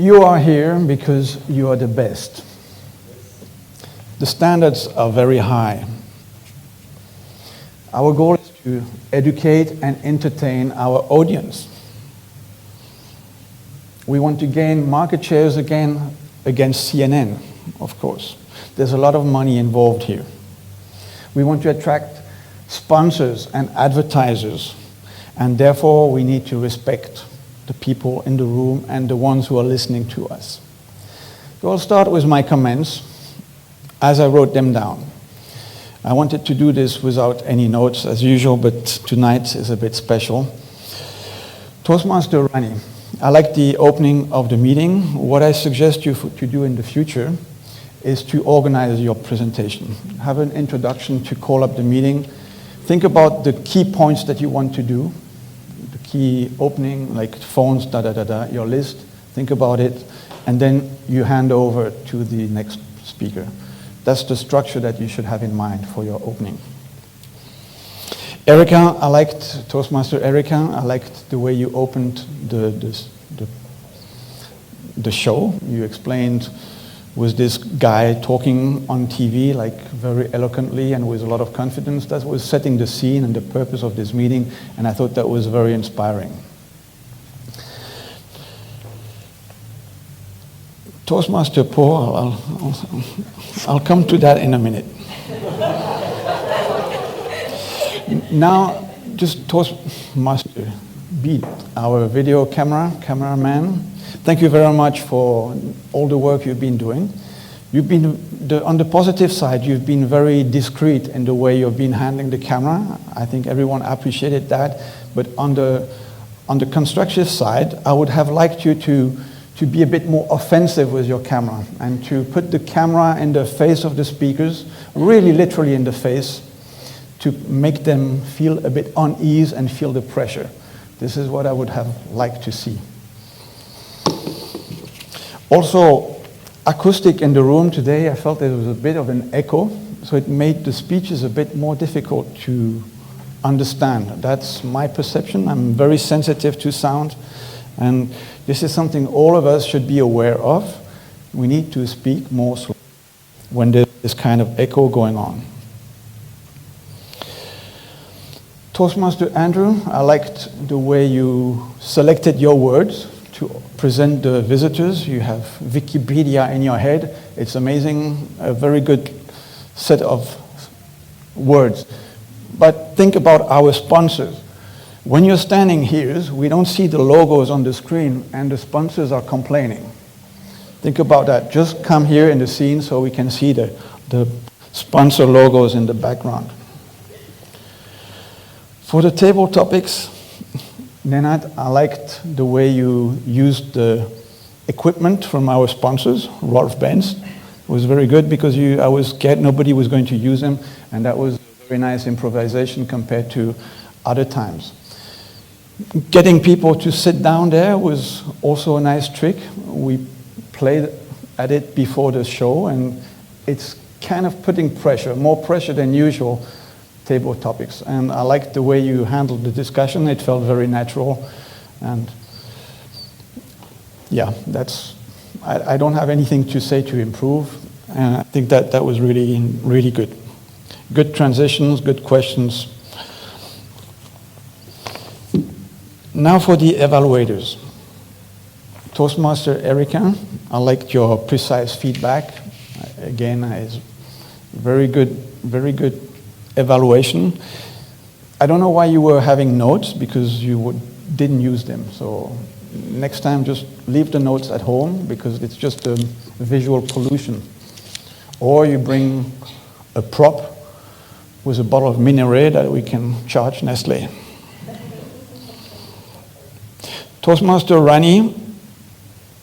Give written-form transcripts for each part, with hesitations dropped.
You are here because you are the best. The standards are very high. Our goal is to educate and entertain our audience. We want to gain market shares again against CNN, of course. There's a lot of money involved here. We want to attract sponsors and advertisers, and therefore we need to respect the people in the room and the ones who are listening to us. So I'll start with my comments as I wrote them down. I wanted to do this without any notes as usual, but tonight is a bit special. Toastmaster Rani, I like the opening of the meeting. What I suggest you to do in the future is to organize your presentation. Have an introduction to call up the meeting. Think about the key points that you want to do. The key opening, like phones, your list. Think about it, and then you hand over to the next speaker. That's the structure that you should have in mind for your opening. Erica, I liked Toastmaster Erica. I liked the way you opened the show. You explained with this guy talking on TV like very eloquently and with a lot of confidence. That was setting the scene and the purpose of this meeting, and I thought that was very inspiring. Toastmaster Paul, I'll come to that in a minute. Now, just Toastmaster Beat, our video cameraman. Thank you very much for all the work you've been doing. You've been, on the positive side, you've been very discreet in the way you've been handling the camera. I think everyone appreciated that. But on the constructive side, I would have liked you to be a bit more offensive with your camera and to put the camera in the face of the speakers, really literally in the face, to make them feel a bit unease and feel the pressure. This is what I would have liked to see. Also, acoustic in the room today, I felt there was a bit of an echo, so it made the speeches a bit more difficult to understand. That's my perception. I'm very sensitive to sound, and this is something all of us should be aware of. We need to speak more slowly when there's this kind of echo going on. Toastmaster Andrew, I liked the way you selected your words to present the visitors. You have Wikipedia in your head. It's amazing, a very good set of words. But think about our sponsors. When you're standing here, we don't see the logos on the screen and the sponsors are complaining. Think about that. Just come here in the scene so we can see the sponsor logos in the background. For the table topics, Nenad, I liked the way you used the equipment from our sponsors, Rolf Benz. It was very good because I was scared nobody was going to use them, and that was a very nice improvisation compared to other times. Getting people to sit down there was also a nice trick. We played at it before the show, and it's kind of putting pressure, more pressure than usual, table topics. And I liked the way you handled the discussion. It felt very natural. And yeah, I don't have anything to say to improve. And I think that was really, really good. Good transitions, good questions. Now for the evaluators. Toastmaster Erica, I liked your precise feedback. Again, it's very good evaluation. I don't know why you were having notes, because you didn't use them. So next time just leave the notes at home, because it's just a visual pollution. Or you bring a prop with a bottle of Minéré that we can charge Nestlé. Toastmaster Rani,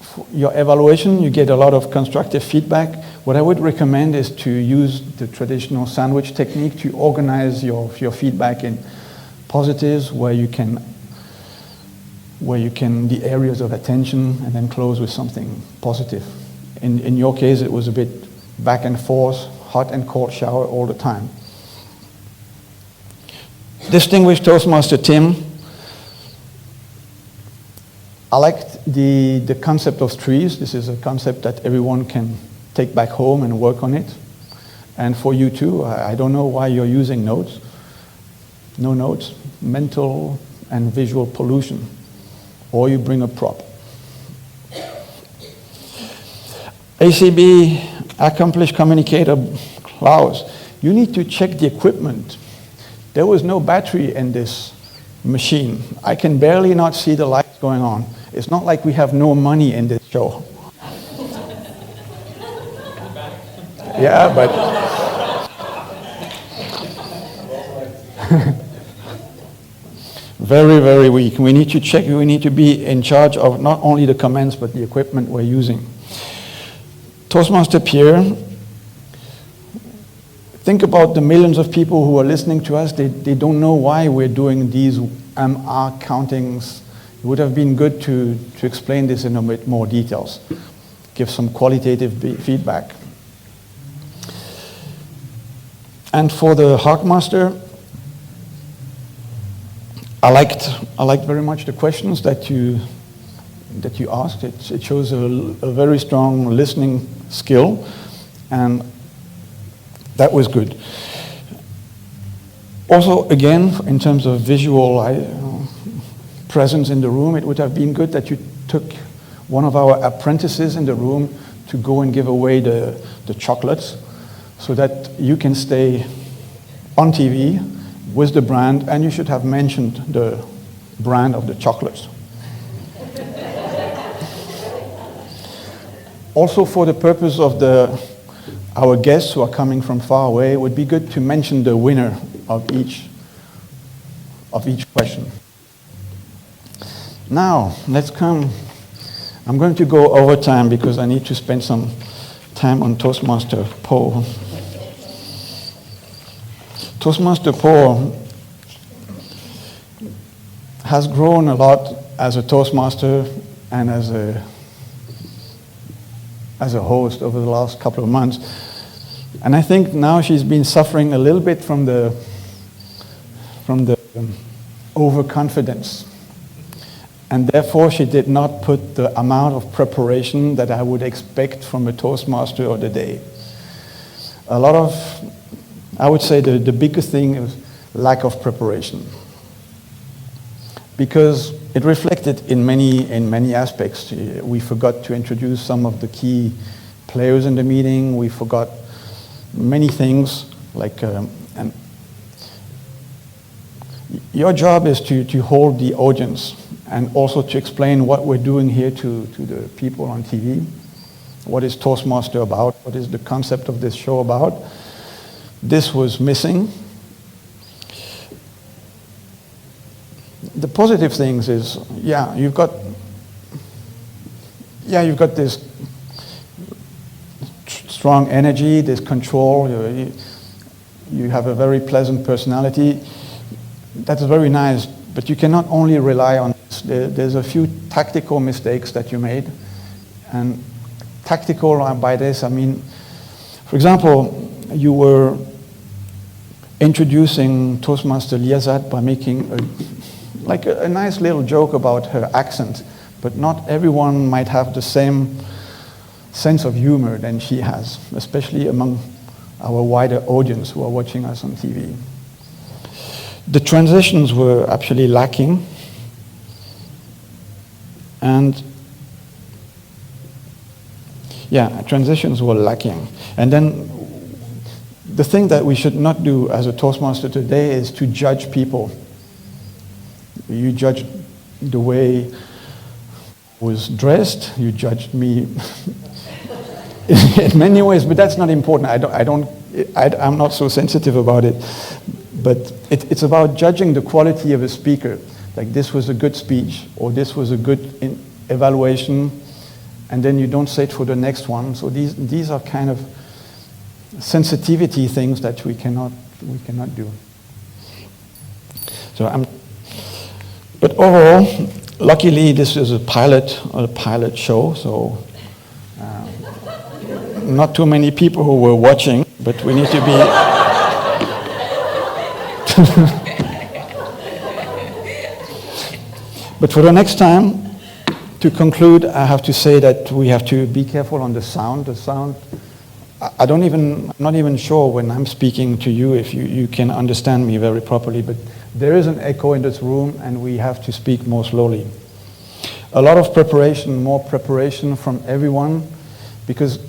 for your evaluation, you get a lot of constructive feedback. What I would recommend is to use the traditional sandwich technique to organize your feedback in positives, where you can the areas of attention, and then close with something positive. In your case, it was a bit back and forth, hot and cold shower all the time. Distinguished Toastmaster Tim, I liked the concept of trees. This is a concept that everyone can take back home and work on it. And for you too, I don't know why you're using notes. No notes, mental and visual pollution. Or you bring a prop. ACB, accomplished communicator, Klaus. You need to check the equipment. There was no battery in this machine. I can barely not see the lights going on. It's not like we have no money in this show. Yeah, but very, very weak. We need to check, we need to be in charge of not only the commands, but the equipment we're using. Toastmaster Pierre, think about the millions of people who are listening to us. They don't know why we're doing these MR countings. It would have been good to explain this in a bit more details. Give some qualitative feedback. And for the Harkmaster, I liked very much the questions that you asked. It shows a very strong listening skill, and that was good. Also, again, in terms of visual presence in the room, it would have been good that you took one of our apprentices in the room to go and give away the chocolates, so that you can stay on TV with the brand, and you should have mentioned the brand of the chocolates. Also, for the purpose of our guests who are coming from far away, it would be good to mention the winner of each question. Now, let's come. I'm going to go over time because I need to spend some time on Toastmaster Paul. Toastmaster Paul has grown a lot as a Toastmaster and as a host over the last couple of months. And I think now she's been suffering a little bit from the overconfidence. And therefore she did not put the amount of preparation that I would expect from a Toastmaster of the day. I would say the biggest thing is lack of preparation, because it reflected in many aspects. We forgot to introduce some of the key players in the meeting. We forgot many things, like and your job is to hold the audience and also to explain what we're doing here to the people on TV. What is Toastmaster about? What is the concept of this show about? This was missing. The positive things is, you've got this strong energy, this control. You have a very pleasant personality. That's very nice, but you cannot only rely on this. There's a few tactical mistakes that you made, and tactical by this I mean, for example, you were introducing Toastmaster Liazat by making a nice little joke about her accent, but not everyone might have the same sense of humor than she has, especially among our wider audience who are watching us on TV. The transitions were actually lacking, and transitions were lacking. And then the thing that we should not do as a Toastmaster today is to judge people. You judged the way I was dressed. You judged me in many ways, but that's not important. I'm not so sensitive about it. But it's about judging the quality of a speaker. Like, this was a good speech, or this was a good evaluation, and then you don't say it for the next one. So these are kind of sensitivity things that we cannot do. But overall, luckily this is a pilot show, so not too many people who were watching, but we need to be but for the next time, To conclude, I have to say that we have to be careful on the sound. The sound, I'm not even sure when I'm speaking to you if you can understand me very properly, but there is an echo in this room and we have to speak more slowly. A lot of preparation, more preparation from everyone, because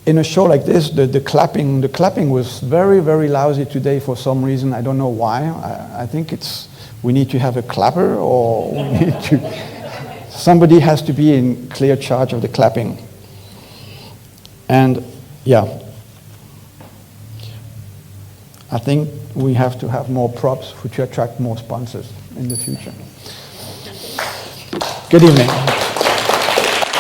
in a show like this, the clapping was very, very lousy today for some reason. I don't know why. I think we need to have a clapper, or we need to... Somebody has to be in clear charge of the clapping. And yeah, I think we have to have more props to attract more sponsors in the future. Good evening.